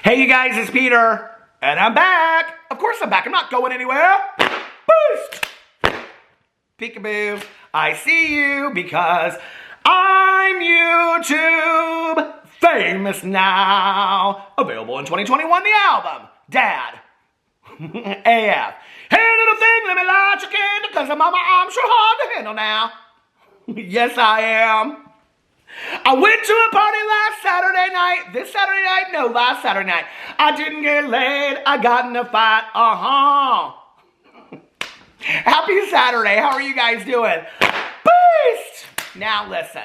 Hey you guys, it's Peter, and I'm back. Of course I'm back, I'm not going anywhere. Boost! Peekaboo, I see you because I'm YouTube famous now. Available in 2021, the album, Dad. AF. Hey little thing, let me light your candle, cause mama, I'm sure hard to handle now. Yes, I am. I went to a party last Saturday night. This Saturday night? No, last Saturday night. I didn't get laid. I got in a fight. Happy Saturday. How are you guys doing? Beast! Now listen.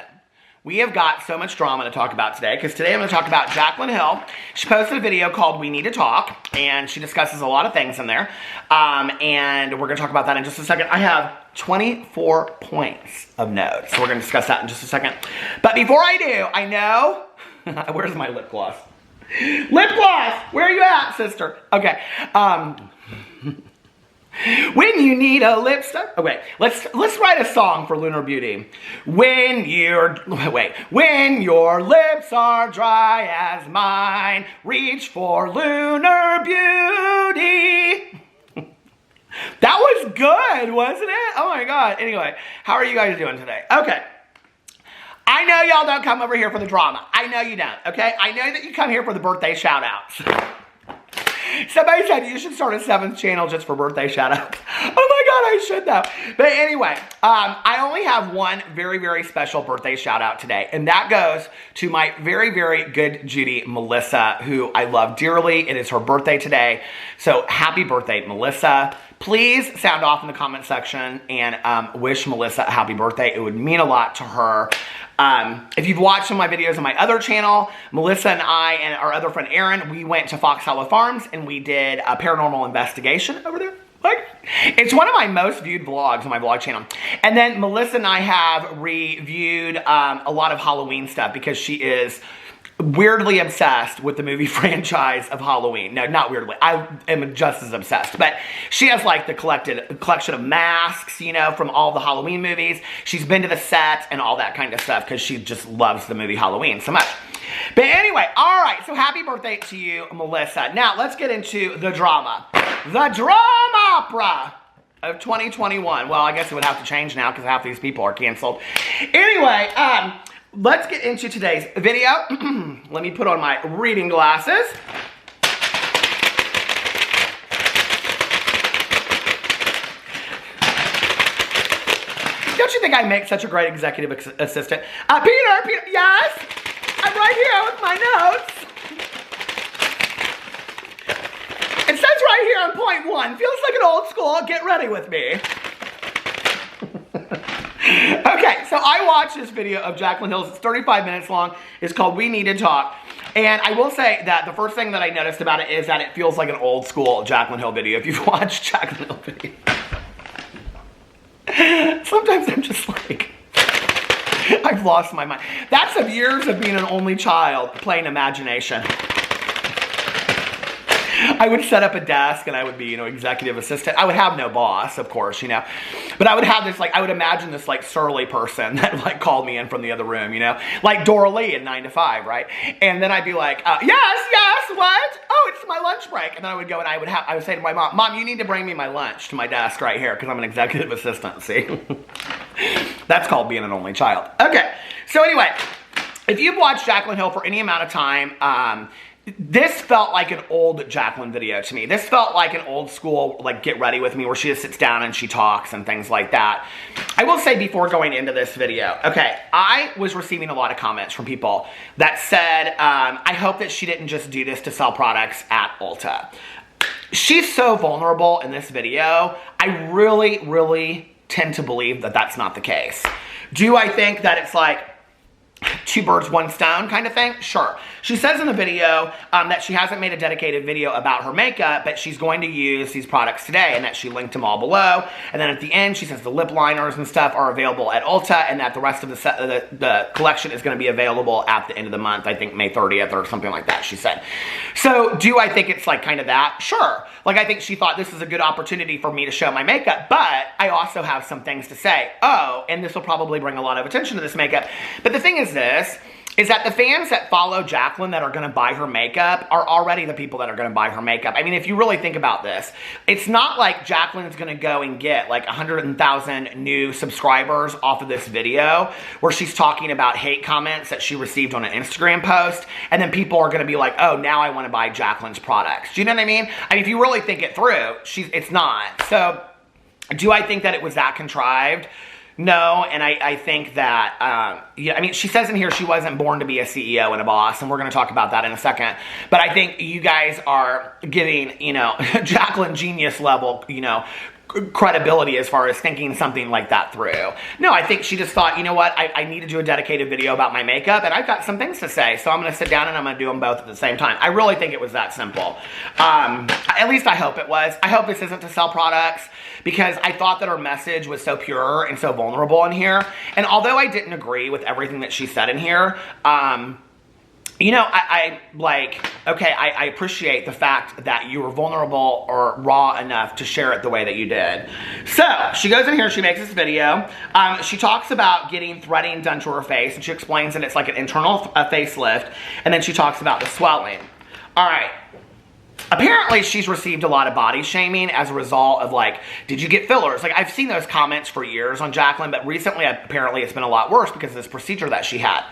We have got so much drama to talk about today because today I'm going to talk about Jaclyn Hill. She posted a video called We Need to Talk, and she discusses a lot of things in there. And we're going to talk about that in just a second. I have 24 points of notes, so we're going to discuss that in just a second. But before I do, I know... Where's my lip gloss? Lip gloss! Where are you at, sister? Okay. When you need a lipstick. Okay, let's write a song for Lunar Beauty. When your lips are dry as mine, reach for Lunar Beauty. That was good, wasn't it? Oh my God. Anyway, how are you guys doing today? Okay. I know y'all don't come over here for the drama. I know you don't, okay? I know that you come here for the birthday shout-outs. Somebody said you should start a 7th channel just for birthday shout-outs. Oh my God, I should though. But anyway, I only have one very, very special birthday shout-out today, and that goes to my very, very good Judy, Melissa, who I love dearly. It is her birthday today, so happy birthday, Melissa. Please sound off in the comment section and wish Melissa a happy birthday. It would mean a lot to her. If you've watched some of my videos on my other channel, Melissa and I and our other friend Aaron, we went to Fox Hollow Farms and we did a paranormal investigation over there. Like, it's one of my most viewed vlogs on my vlog channel. And then Melissa and I have reviewed a lot of Halloween stuff because she is weirdly obsessed with the movie franchise of Halloween. No, not weirdly. I am just as obsessed. But she has like the collection of masks, you know, from all the Halloween movies. She's been to the set and all that kind of stuff because she just loves the movie Halloween so much. But anyway, all right. So happy birthday to you, Melissa. Now let's get into the drama. The drama opera of 2021. Well, I guess it would have to change now because half these people are canceled. Anyway, let's get into today's video. Let me put on my reading glasses. Don't you think I make such a great executive assistant? Peter, yes? I'm right here with my notes. It says right here on point 1, feels like an old school, get ready with me. Okay, so I watched this video of Jaclyn Hill's. It's 35 minutes long. It's called We Need to Talk. And I will say that the first thing that I noticed about it is that it feels like an old school Jaclyn Hill video. If you've watched Jaclyn Hill video. Sometimes I'm just like, I've lost my mind. That's of years of being an only child playing imagination. I would set up a desk and I would be, you know, executive assistant. I would have no boss, of course, you know. But I would have this, like, I would imagine this, like, surly person that, like, called me in from the other room, you know. Like Dora Lee in 9 to 5, right? And then I'd be like, yes, what? Oh, it's my lunch break. And then I would go and I would say to my mom, you need to bring me my lunch to my desk right here because I'm an executive assistant, see? That's called being an only child. Okay, so anyway, if you've watched Jaclyn Hill for any amount of time, this felt like an old Jaclyn video to me. This felt like an old school, like, get ready with me where she just sits down and she talks and things like that. I will say before going into this video, okay, I was receiving a lot of comments from people that said, I hope that she didn't just do this to sell products at Ulta. She's so vulnerable in this video. I really, really tend to believe that that's not the case. Do I think that it's like, 2 birds, 1 stone kind of thing? Sure. She says in the video that she hasn't made a dedicated video about her makeup, but she's going to use these products today and that she linked them all below. And then at the end, she says the lip liners and stuff are available at Ulta and that the rest of the collection is going to be available at the end of the month, I think May 30th or something like that, she said. So do I think it's like kind of that? Sure. Like, I think she thought this is a good opportunity for me to show my makeup, but I also have some things to say. Oh, and this will probably bring a lot of attention to this makeup. But the thing is this, is that the fans that follow Jaclyn that are going to buy her makeup are already the people that are going to buy her makeup. I mean, if you really think about this, it's not like Jaclyn's going to go and get like 100,000 new subscribers off of this video where she's talking about hate comments that she received on an Instagram post, and then people are going to be like, oh, now I want to buy Jaclyn's products. Do you know what I mean? I mean, if you really think it through, it's not. So, do I think that it was that contrived? No, and I think that, yeah, I mean, she says in here she wasn't born to be a CEO and a boss, and we're going to talk about that in a second. But I think you guys are giving, you know, Jaclyn genius level, you know, credibility as far as thinking something like that through. No, I think she just thought, you know what, I need to do a dedicated video about my makeup, and I've got some things to say, so I'm going to sit down and I'm going to do them both at the same time. I really think it was that simple. At least I hope it was. I hope this isn't to sell products, because I thought that her message was so pure and so vulnerable in here. And although I didn't agree with everything that she said in here, you know, I appreciate the fact that you were vulnerable or raw enough to share it the way that you did. So, she goes in here, she makes this video. She talks about getting threading done to her face, and she explains that it's like an internal facelift, and then she talks about the swelling. All right. Apparently, she's received a lot of body shaming as a result of, like, did you get fillers? Like, I've seen those comments for years on Jaclyn, but recently, apparently, it's been a lot worse because of this procedure that she had.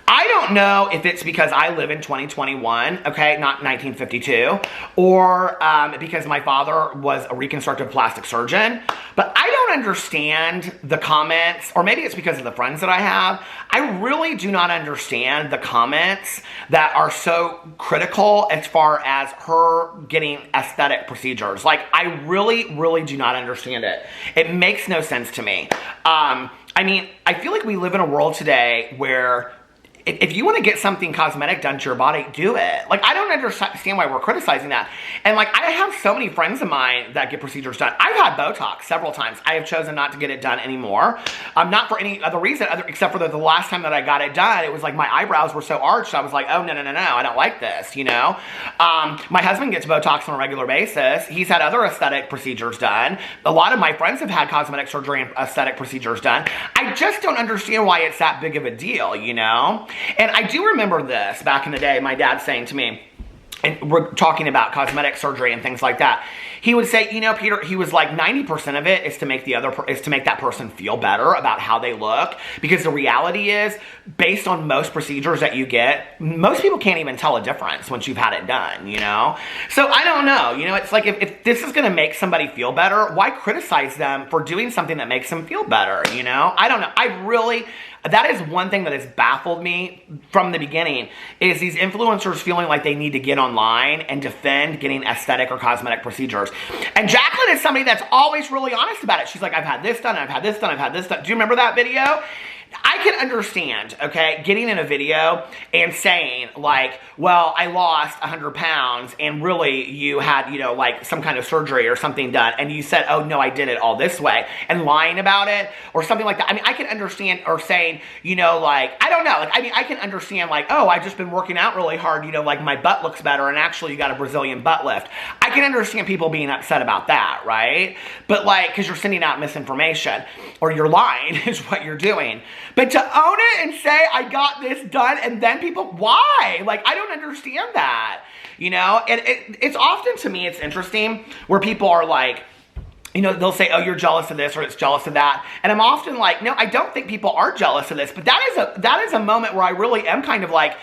I don't know if it's because I live in 2021, okay, not 1952, or because my father was a reconstructive plastic surgeon, but I don't understand the comments, or maybe it's because of the friends that I have. I really do not understand the comments that are so critical as far as her getting aesthetic procedures. Like, I really, really do not understand it. It makes no sense to me. I mean, I feel like we live in a world today where if you want to get something cosmetic done to your body, do it. Like, I don't understand why we're criticizing that. And, like, I have so many friends of mine that get procedures done. I've had Botox several times. I have chosen not to get it done anymore. Not for any other reason, except for the last time that I got it done, it was like my eyebrows were so arched, I was like, oh, no, I don't like this, you know? My husband gets Botox on a regular basis. He's had other aesthetic procedures done. A lot of my friends have had cosmetic surgery and aesthetic procedures done. I just don't understand why it's that big of a deal, you know? And I do remember this back in the day, my dad saying to me, and we're talking about cosmetic surgery and things like that. He would say, you know, Peter, he was like, 90% of it is to make that person feel better about how they look. Because the reality is, based on most procedures that you get, most people can't even tell a difference once you've had it done, you know? So I don't know, you know, it's like if this is gonna make somebody feel better, why criticize them for doing something that makes them feel better, you know? I don't know, that is one thing that has baffled me from the beginning, is these influencers feeling like they need to get online and defend getting aesthetic or cosmetic procedures. And Jaclyn is somebody that's always really honest about it. She's like, I've had this done, I've had this done, I've had this done. Do you remember that video? I can understand, okay, getting in a video and saying, like, well, I lost 100 pounds and really you had, you know, like some kind of surgery or something done, and you said, oh, no, I did it all this way, and lying about it or something like that. I mean, I can understand, or saying, you know, like, I don't know, like, I mean, I can understand, like, oh, I've just been working out really hard, you know, like my butt looks better, and actually you got a Brazilian butt lift. I can understand people being upset about that, right? But, like, because you're sending out misinformation, or you're lying is what you're doing. But to own it and say, I got this done, and then people, why? Like, I don't understand that, you know? And it's often, to me, it's interesting where people are like, you know, they'll say, oh, you're jealous of this, or it's jealous of that. And I'm often like, no, I don't think people are jealous of this. But that is a moment where I really am kind of like,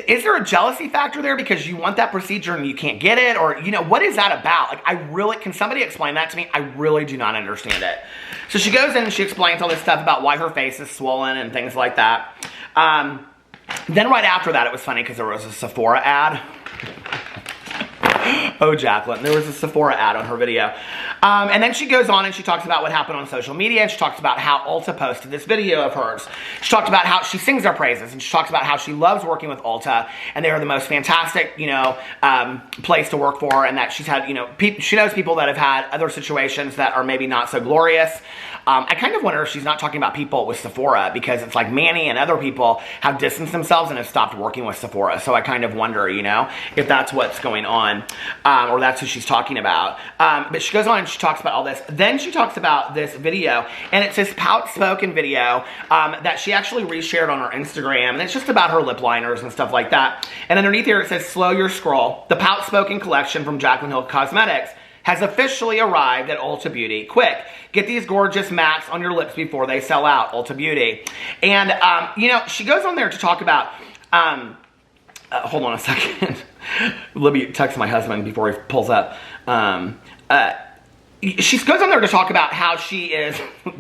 is there a jealousy factor there because you want that procedure and you can't get it? Or, you know, what is that about? Like, can somebody explain that to me? I really do not understand it. So she goes in and she explains all this stuff about why her face is swollen and things like that. Then right after that, it was funny because there was a Sephora ad. Oh, Jaclyn, there was a Sephora ad on her video. And then she goes on and she talks about what happened on social media, and she talks about how Ulta posted this video of hers. She talked about how she sings their praises, and she talks about how she loves working with Ulta, and they are the most fantastic, you know, place to work for, and that she's had, you know, she knows people that have had other situations that are maybe not so glorious. I kind of wonder if she's not talking about people with Sephora, because it's like Manny and other people have distanced themselves and have stopped working with Sephora. So I kind of wonder, you know, if that's what's going on. or that's who she's talking about. But she goes on and she talks about all this. Then she talks about this video, and it's this Pout Spoken video that she actually reshared on her Instagram, and it's just about her lip liners and stuff like that. And underneath here it says, slow your scroll. The Pout Spoken collection from Jaclyn Hill Cosmetics has officially arrived at Ulta Beauty. Quick, get these gorgeous mattes on your lips before they sell out. Ulta Beauty. And, you know, she goes on there to talk about, hold on a second. Libby texts my husband before he pulls up. She goes on there to talk about how she is,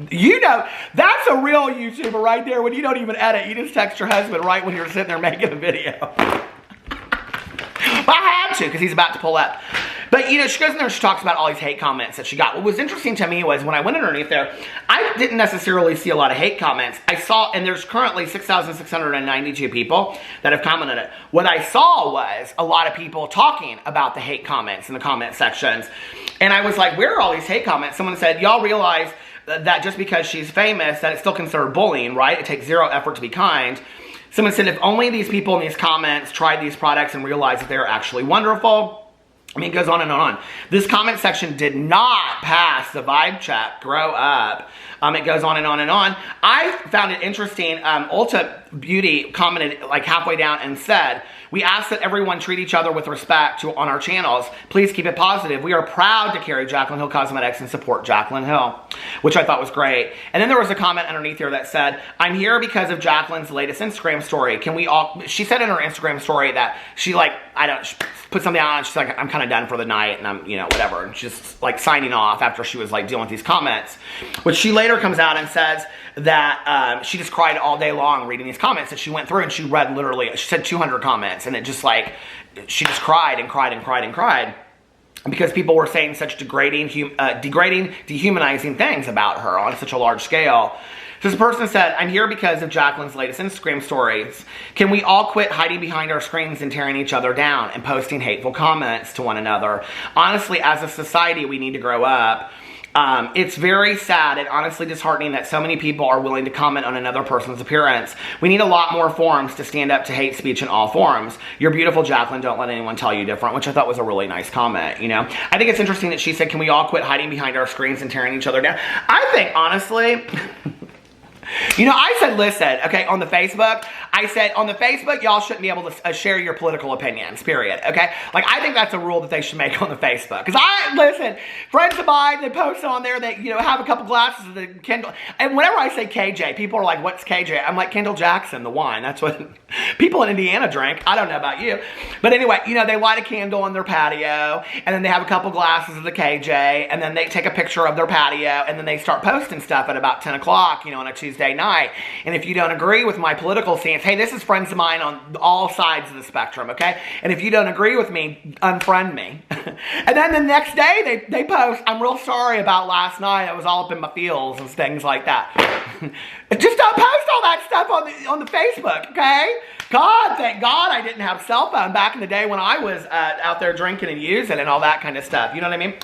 you know, that's a real YouTuber right there when you don't even edit. You just text your husband right when you're sitting there making a video. I had to because he's about to pull up. But, you know, she goes in there and she talks about all these hate comments that she got. What was interesting to me was when I went underneath there, I didn't necessarily see a lot of hate comments. I saw, and there's currently 6,692 people that have commented it. What I saw was a lot of people talking about the hate comments in the comment sections. And I was like, where are all these hate comments? Someone said, y'all realize that just because she's famous, that it's still considered bullying, right? It takes zero effort to be kind. Someone said, if only these people in these comments tried these products and realized that they're actually wonderful. I mean, it goes on and on. This comment section did not pass the vibe check. Grow up. It goes on and on and on. I found it interesting. Ulta Beauty commented like halfway down and said, we ask that everyone treat each other with respect on our channels. Please keep it positive. We are proud to carry Jaclyn Hill Cosmetics and support Jaclyn Hill, which I thought was great. And then there was a comment underneath here that said, I'm here because of Jaclyn's latest Instagram story. Can we all, she said in her Instagram story that she like, she put something out and she's like, I'm kind of done for the night and I'm, you know, whatever. And she's just like signing off after she was like dealing with these comments, which she later comes out and says that she just cried all day long reading these comments that she went through, and she read literally, she said 200 comments, and it just like, she just cried and cried and cried and cried because people were saying such degrading, dehumanizing things about her on such a large scale. So this person said, I'm here because of Jaclyn's latest Instagram stories. Can we all quit hiding behind our screens and tearing each other down and posting hateful comments to one another? Honestly, as a society, we need to grow up. It's very sad and honestly disheartening that so many people are willing to comment on another person's appearance. We need a lot more forums to stand up to hate speech in all forms. You're beautiful, Jaclyn. Don't let anyone tell you different, which I thought was a really nice comment, you know? I think it's interesting that she said, can we all quit hiding behind our screens and tearing each other down? I think, honestly... You know, I said, listen, okay, on the Facebook, I said, on the Facebook, y'all shouldn't be able to share your political opinions, period, okay? Like, I think that's a rule that they should make on the Facebook. Because listen, friends of mine, they post on there that, you know, have a couple glasses of the Kendall. And whenever I say KJ, people are like, what's KJ? I'm like, Kendall Jackson, the wine. That's what people in Indiana drink. I don't know about you. But anyway, you know, they light a candle on their patio, and then they have a couple glasses of the KJ, and then they take a picture of their patio, and then they start posting stuff at about 10 o'clock, you know, on a Tuesday night. And if you don't agree with my political stance, hey, this is friends of mine on all sides of the spectrum, okay? And if you don't agree with me, unfriend me. And then the next day, they post, I'm real sorry about last night. I was all up in my feels and things like that. Just don't post all that stuff on the Facebook, okay? God, thank God I didn't have a cell phone back in the day when I was out there drinking and using and all that kind of stuff. You know what I mean?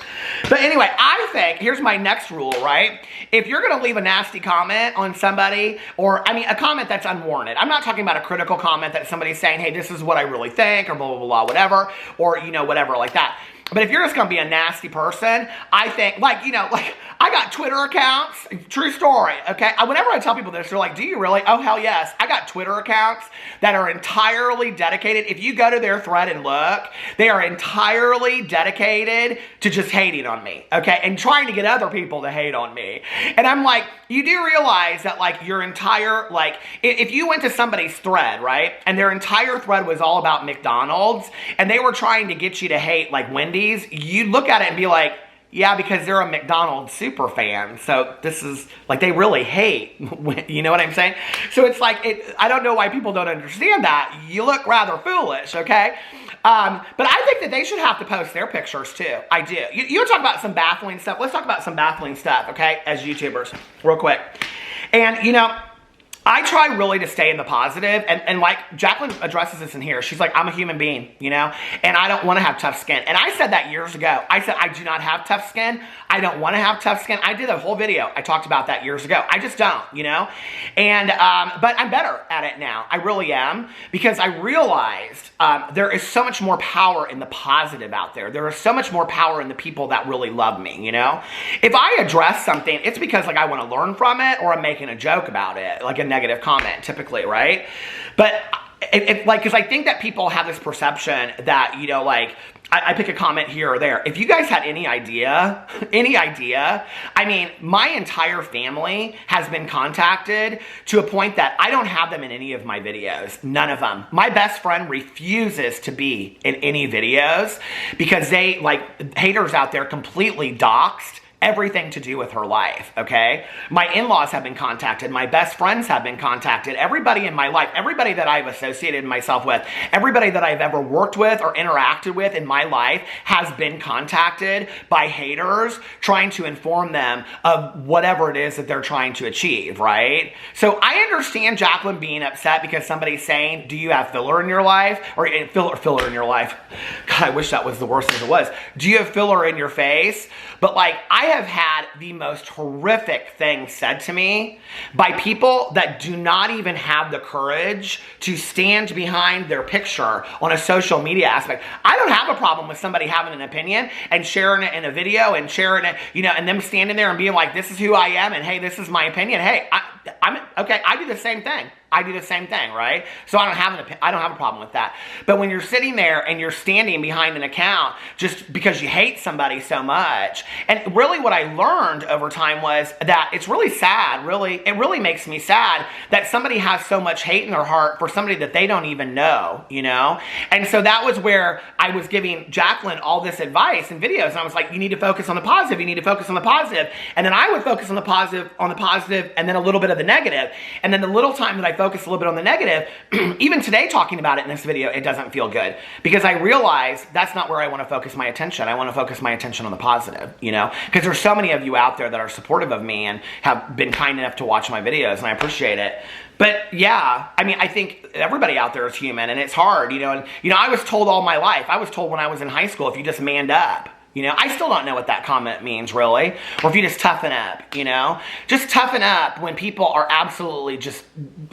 But anyway, I think, here's my next rule, right? If you're going to leave a nasty comment on somebody, or, I mean, a comment that's unwarranted. I'm not talking about a critical comment that somebody's saying, hey, this is what I really think, or blah, blah, blah, whatever, or, you know, whatever like that. But if you're just going to be a nasty person, I think, like, you know, like, I got Twitter accounts, true story, okay? Whenever I tell people this, they're like, do you really? Oh, hell yes. I got Twitter accounts that are entirely dedicated. If you go to their thread and look, they are entirely dedicated to just hating on me, okay? And trying to get other people to hate on me. And I'm like, you do realize that, like, your entire, like, if you went to somebody's thread, right, and their entire thread was all about McDonald's, and they were trying to get you to hate, like, Wendy's, you'd look at it and be like, yeah, because they're a McDonald's super fan. So this is, like, they really hate, you know what I'm saying? So it's like, I don't know why people don't understand that. You look rather foolish, okay? But I think that they should have to post their pictures too. I do. You talk about some baffling stuff. Let's talk about some baffling stuff, okay, as YouTubers, real quick. And, you know, I try really to stay in the positive, and like Jaclyn addresses this in here. She's like, I'm a human being, you know, and I don't want to have tough skin. And I said that years ago. I said, I do not have tough skin. I don't want to have tough skin. I did a whole video. I talked about that years ago. I just don't, you know, and, but I'm better at it now. I really am, because I realized there is so much more power in the positive out there. There is so much more power in the people that really love me, you know. If I address something, it's because like I want to learn from it, or I'm making a joke about it, like a negative comment typically, right? But like, because I think that people have this perception that, you know, like, I pick a comment here or there. If you guys had any idea, I mean, my entire family has been contacted to a point that I don't have them in any of my videos. None of them. My best friend refuses to be in any videos because they, like, haters out there completely doxed everything to do with her life, okay? My in-laws have been contacted. My best friends have been contacted. Everybody in my life, everybody that I've associated myself with, everybody that I've ever worked with or interacted with in my life has been contacted by haters trying to inform them of whatever it is that they're trying to achieve, right? So I understand Jaclyn being upset because somebody's saying, do you have filler in your life? Or filler in your life. God, I wish that was the worst as it was. Do you have filler in your face? But like, I have had the most horrific things said to me by people that do not even have the courage to stand behind their picture on a social media aspect. I don't have a problem with somebody having an opinion and sharing it in a video and sharing it, you know, and them standing there and being like, this is who I am, and hey, this is my opinion. Hey, I'm okay. I do the same thing. I do the same thing, right? So I don't have a problem with that. But when you're sitting there and you're standing behind an account just because you hate somebody so much, and really what I learned over time was that it's really sad, it really makes me sad that somebody has so much hate in their heart for somebody that they don't even know, you know? And so that was where I was giving Jaclyn all this advice and videos, and I was like, you need to focus on the positive, you need to focus on the positive. And then I would focus on the positive, and then a little bit of the negative. And then the little time that I focus a little bit on the negative, even today talking about it in this video, it doesn't feel good because I realize that's not where I want to focus my attention. I want to focus my attention on the positive, you know, because there's so many of you out there that are supportive of me and have been kind enough to watch my videos, and I appreciate it. But yeah, I mean, I think everybody out there is human, and it's hard, you know, and you know, I was told all my life, I was told when I was in high school, if you just manned up. You know, I still don't know what that comment means, really. Or if you just toughen up, you know? Just toughen up when people are absolutely just,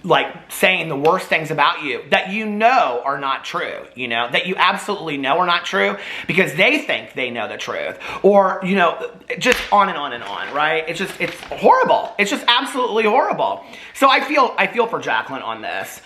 like, saying the worst things about you that you know are not true, you know? That you absolutely know are not true because they think they know the truth. Or, you know, just on and on and on, right? It's horrible. It's just absolutely horrible. So I feel for Jaclyn on this.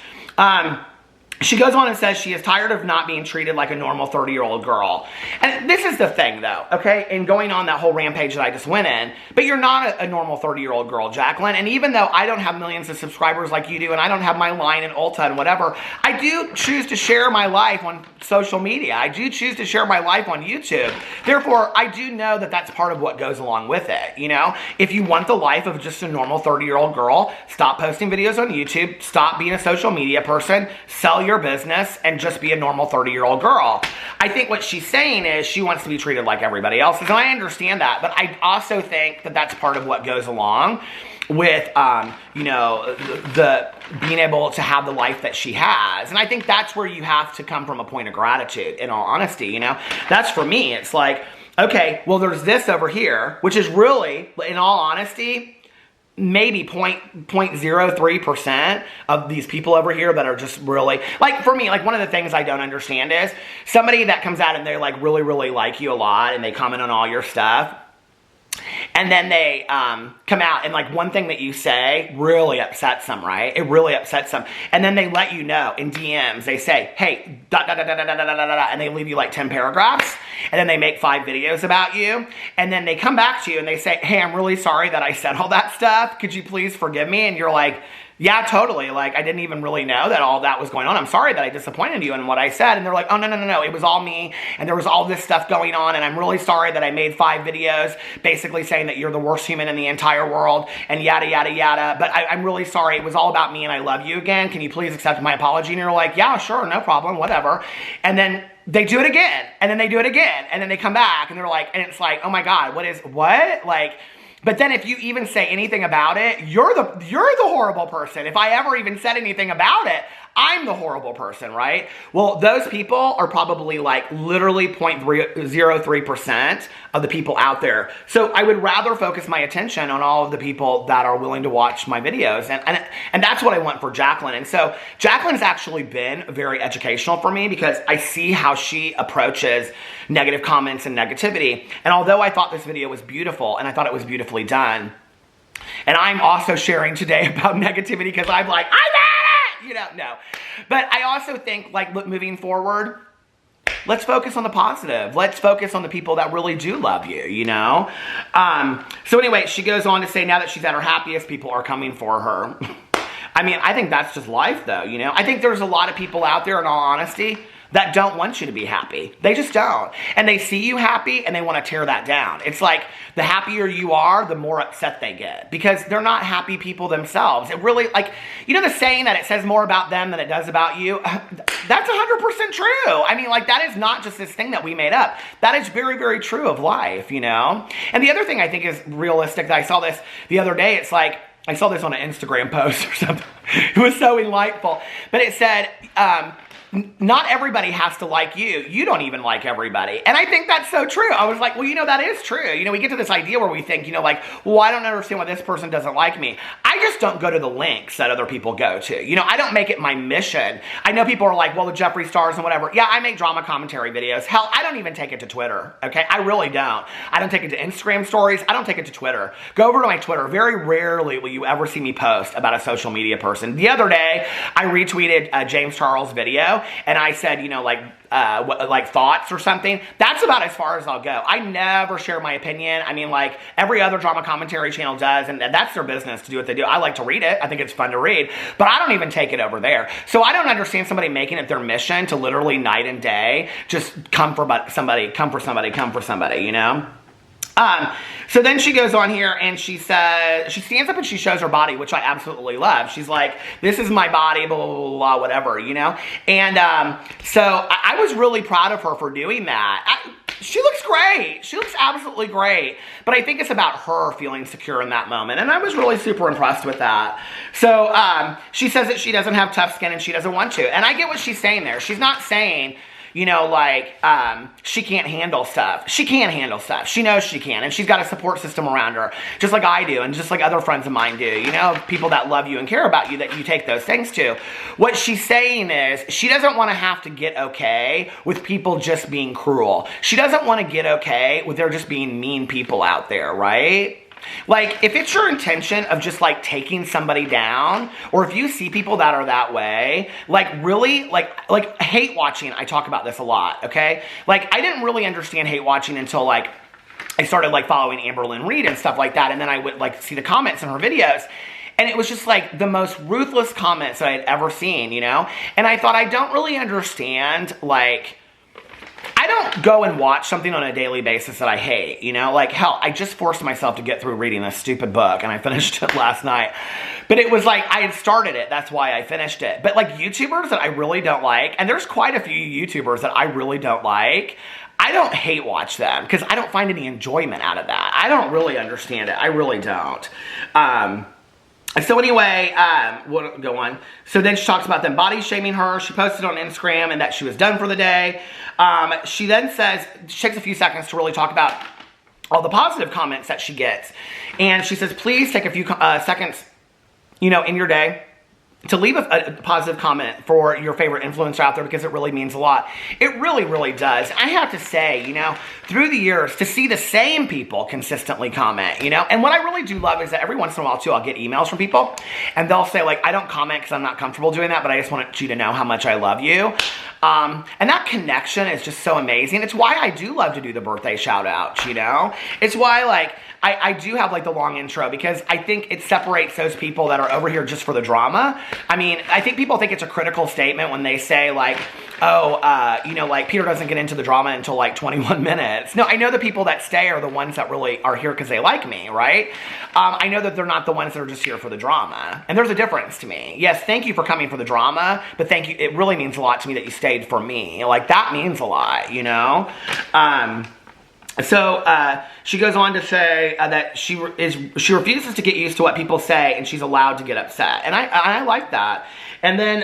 She goes on and says she is tired of not being treated like a normal 30-year-old girl. And this is the thing, though, okay? And going on that whole rampage that I just went in, but you're not a normal 30-year-old girl, Jaclyn. And even though I don't have millions of subscribers like you do, and I don't have my line in Ulta and whatever, I do choose to share my life on social media. I do choose to share my life on YouTube. Therefore, I do know that that's part of what goes along with it, you know? If you want the life of just a normal 30-year-old girl, stop posting videos on YouTube, stop being a social media person, sell your business, and just be a normal 30-year-old girl. I think what she's saying is she wants to be treated like everybody else, and I understand that, but I also think that that's part of what goes along with, you know, the being able to have the life that she has. And I think that's where you have to come from a point of gratitude, in all honesty, you know? That's for me. It's like, okay, well, there's this over here, which is really, in all honesty, maybe 0.03% of these people over here that are just really, like, for me, like, one of the things I don't understand is somebody that comes out and they, like, really like you a lot and they comment on all your stuff. And then they come out and, like, one thing that you say really upsets them, right? It really upsets them. And then they let you know in DMs. They say, hey, and they leave you, like, 10 paragraphs. And then they make 5 videos about you. And then they come back to you and they say, hey, I'm really sorry that I said all that stuff. Could you please forgive me? And you're like, yeah, totally. Like, I didn't even really know that all that was going on. I'm sorry that I disappointed you in what I said. And they're like, oh, no. It was all me. And there was all this stuff going on. And I'm really sorry that I made 5 videos basically saying that you're the worst human in the entire world and yada, yada, yada. But I'm really sorry. It was all about me and I love you again. Can you please accept my apology? And you're like, yeah, sure, no problem, whatever. And then they do it again. And then they do it again. And then they come back and they're like, and it's like, oh my God, what? Like, But then if you even say anything about it, you're the horrible person. If I ever even said anything about it, I'm the horrible person, right? Well, those people are probably like literally 0.03% of the people out there. So I would rather focus my attention on all of the people that are willing to watch my videos. And that's what I want for Jaclyn. And so Jaclyn's actually been very educational for me because I see how she approaches negative comments and negativity. And although I thought this video was beautiful and I thought it was beautifully done, and I'm also sharing today about negativity because I'm like, no. But I also think, like, look, moving forward, let's focus on the positive. Let's focus on the people that really do love you, you know? So anyway, she goes on to say now that she's at her happiest, people are coming for her. I mean, I think that's just life, though, you know? I think there's a lot of people out there, in all honesty, that don't want you to be happy. They just don't. And they see you happy and they want to tear that down. It's like the happier you are, the more upset they get because they're not happy people themselves. It really, like, you know the saying that it says more about them than it does about you? That's 100% true. I mean, like, that is not just this thing that we made up. That is very, very true of life, you know? And the other thing I think is realistic that I saw this the other day, it's like, I saw this on an Instagram post or something. It was so enlightful. But it said, not everybody has to like you. You don't even like everybody. And I think that's so true. I was like, well, you know, that is true. You know, we get to this idea where we think, you know, like, well, I don't understand why this person doesn't like me. I just don't go to the links that other people go to. You know, I don't make it my mission. I know people are like, well, the Jeffree Stars and whatever. Yeah, I make drama commentary videos. Hell, I don't even take it to Twitter, okay? I really don't. I don't take it to Instagram stories. I don't take it to Twitter. Go over to my Twitter. Very rarely will you ever see me post about a social media person. The other day, I retweeted James Charles' video, and I said, you know, like thoughts or something. That's about as far as I'll go. I never share my opinion. I mean, like every other drama commentary channel does, and that's their business to do what they do. I like to read it. I think it's fun to read, but I don't even take it over there. So I don't understand somebody making it their mission to literally night and day just come for somebody, you know? So then she goes on here and she says, she stands up and she shows her body, which I absolutely love. She's like, this is my body, blah, blah, blah, blah, whatever, you know? And so I was really proud of her for doing that. She looks great. She looks absolutely great. But I think it's about her feeling secure in that moment. And I was really super impressed with that. So she says that she doesn't have tough skin and she doesn't want to. And I get what she's saying there. She's not saying, you know, like, she can't handle stuff. She can handle stuff. She knows she can. And she's got a support system around her, just like I do, and just like other friends of mine do. You know, people that love you and care about you that you take those things to. What she's saying is, she doesn't want to have to get okay with people just being cruel. She doesn't want to get okay with there just being mean people out there, right? Like, if it's your intention of just, like, taking somebody down, or if you see people that are that way, like, really, like hate watching, I talk about this a lot, okay? Like, I didn't really understand hate watching until, like, I started, like, following Amberlynn Reed and stuff like that, and then I would, like, see the comments in her videos, and it was just, like, the most ruthless comments that I had ever seen, you know? And I thought, I don't really understand, like, I don't go and watch something on a daily basis that I hate, you know? Like, hell, I just forced myself to get through reading this stupid book, and I finished it last night. But it was like, I had started it, that's why I finished it. But, like, YouTubers that I really don't like, and there's quite a few YouTubers that I really don't like, I don't hate watch them, because I don't find any enjoyment out of that. I don't really understand it. I really don't. So anyway, we'll go on. So then she talks about them body shaming her. She posted on Instagram and that she was done for the day. She then says, she takes a few seconds to really talk about all the positive comments that she gets. And she says, please take a few seconds, you know, in your day to leave a positive comment for your favorite influencer out there, because it really means a lot. It really, really does. I have to say, you know, through the years, to see the same people consistently comment, you know, and what I really do love is that every once in a while, too, I'll get emails from people, and they'll say, like, I don't comment because I'm not comfortable doing that, but I just want you to know how much I love you. And that connection is just so amazing. It's why I do love to do the birthday shout-outs, you know? It's why, like, I do have, like, the long intro, because I think it separates those people that are over here just for the drama. I mean, I think people think it's a critical statement when they say, like, oh, you know, like, Peter doesn't get into the drama until, like, 21 minutes. No, I know the people that stay are the ones that really are here because they like me, right? I know that they're not the ones that are just here for the drama. And there's a difference to me. Yes, thank you for coming for the drama, but thank you. It really means a lot to me that you stayed for me. Like, that means a lot, you know? So she goes on to say that she refuses to get used to what people say, and she's allowed to get upset. And I like that. And then,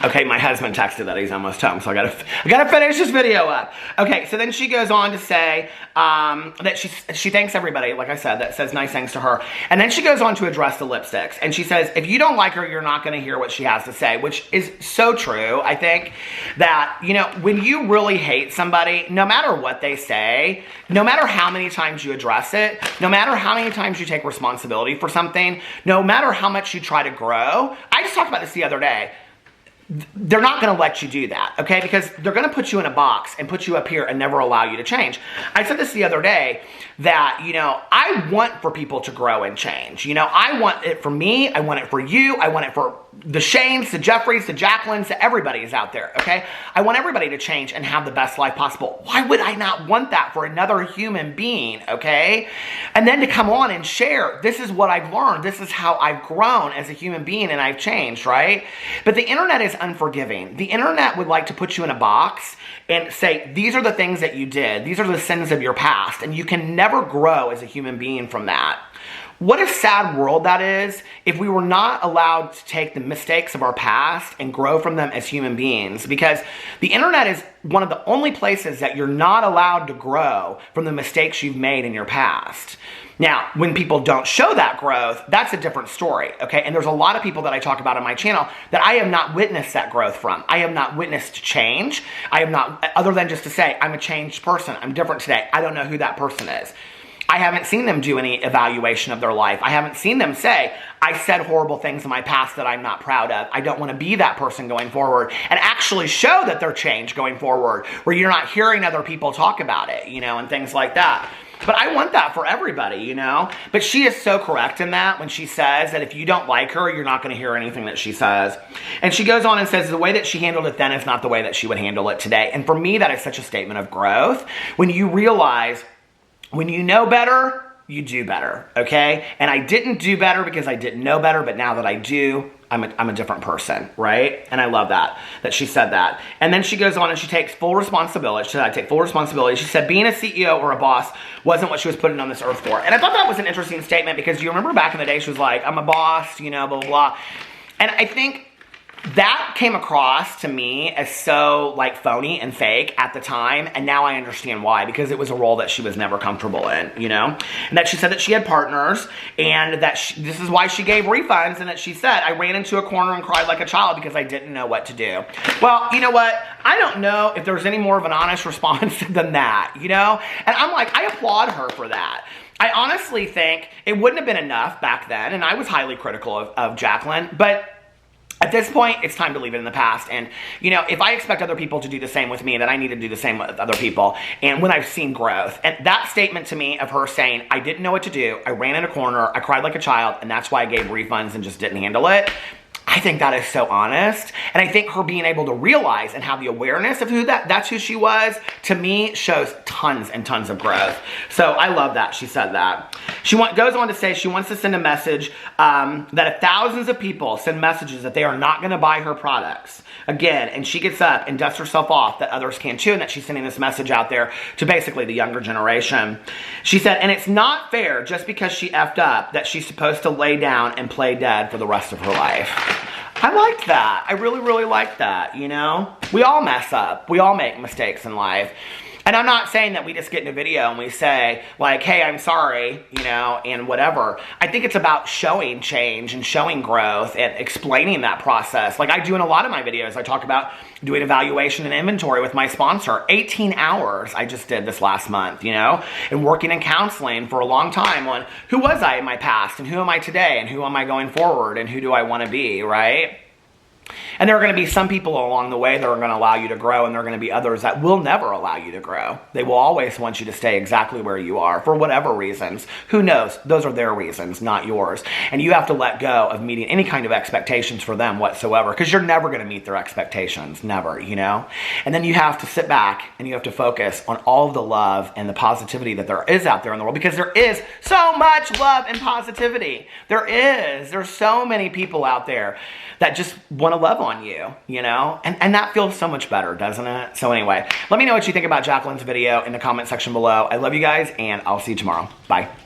okay, my husband texted that he's almost home, so I gotta finish this video up. Okay, so then she goes on to say that she thanks everybody, like I said, that says nice things to her. And then she goes on to address the lipsticks. And she says, if you don't like her, you're not gonna hear what she has to say, which is so true. I think that, you know, when you really hate somebody, no matter what they say, no matter how many times you address it, no matter how many times you take responsibility for something, no matter how much you try to grow, I just talked about this the other day, they're not going to let you do that, okay? Because they're going to put you in a box and put you up here and never allow you to change. I said this the other day that, you know, I want for people to grow and change. You know, I want it for me. I want it for you. I want it for the Shanes, the Jeffreys, the Jaclyns, everybody is out there, okay? I want everybody to change and have the best life possible. Why would I not want that for another human being, okay? And then to come on and share, this is what I've learned. This is how I've grown as a human being and I've changed, right? But the internet is unforgiving. The internet would like to put you in a box and say, these are the things that you did. These are the sins of your past. And you can never grow as a human being from that. What a sad world that is if we were not allowed to take the mistakes of our past and grow from them as human beings. Because the internet is one of the only places that you're not allowed to grow from the mistakes you've made in your past. Now, when people don't show that growth, that's a different story, okay? And there's a lot of people that I talk about on my channel that I have not witnessed that growth from. I have not witnessed change. I have not, other than just to say, I'm a changed person. I'm different today. I don't know who that person is. I haven't seen them do any evaluation of their life. I haven't seen them say, I said horrible things in my past that I'm not proud of. I don't want to be that person going forward, and actually show that they're changed going forward, where you're not hearing other people talk about it, you know, and things like that. But I want that for everybody, you know? But she is so correct in that when she says that if you don't like her, you're not going to hear anything that she says. And she goes on and says the way that she handled it then is not the way that she would handle it today. And for me, that is such a statement of growth. When you realize, when you know better, you do better, okay? And I didn't do better because I didn't know better, but now that I do, I'm a different person, right? And I love that she said that. And then she goes on and she takes full responsibility. She said, I take full responsibility. She said, being a CEO or a boss wasn't what she was put on this earth for. And I thought that was an interesting statement because you remember back in the day, she was like, I'm a boss, you know, blah, blah, blah. And I think that came across to me as so like phony and fake at the time, and now I understand why, because it was a role that she was never comfortable in, you know? And that she said that she had partners, and that this is why she gave refunds, and that she said, I ran into a corner and cried like a child because I didn't know what to do. Well, you know what? I don't know if there's any more of an honest response than that, you know? And I'm like, I applaud her for that. I honestly think it wouldn't have been enough back then, and I was highly critical of Jaclyn, but at this point, it's time to leave it in the past. And, you know, if I expect other people to do the same with me, then I need to do the same with other people. And when I've seen growth, and that statement to me of her saying, I didn't know what to do, I ran in a corner, I cried like a child, and that's why I gave refunds and just didn't handle it. I think that is so honest. And I think her being able to realize and have the awareness of that's who she was, to me, shows tons and tons of growth. So I love that she said that. She goes on to say she wants to send a message that if thousands of people send messages that they are not going to buy her products, again, and she gets up and dusts herself off, that others can too, and that she's sending this message out there to basically the younger generation. She said, and it's not fair just because she effed up that she's supposed to lay down and play dead for the rest of her life. I liked that. I really, really liked that, you know? We all mess up. We all make mistakes in life. And I'm not saying that we just get in a video and we say, like, hey, I'm sorry, you know, and whatever. I think it's about showing change and showing growth and explaining that process. Like I do in a lot of my videos. I talk about doing evaluation and inventory with my sponsor. 18 hours I just did this last month, you know, and working in counseling for a long time on who was I in my past and who am I today and who am I going forward and who do I want to be, right? And there are going to be some people along the way that are going to allow you to grow, and there are going to be others that will never allow you to grow. They will always want you to stay exactly where you are for whatever reasons. Who knows? Those are their reasons, not yours. And you have to let go of meeting any kind of expectations for them whatsoever, because you're never going to meet their expectations. Never, you know? And then you have to sit back and you have to focus on all of the love and the positivity that there is out there in the world, because there is so much love and positivity. There's so many people out there that just want want to love on you, you know? And that feels so much better, doesn't it? So anyway, let me know what you think about Jaclyn's video in the comment section below. I love you guys, and I'll see you tomorrow. Bye.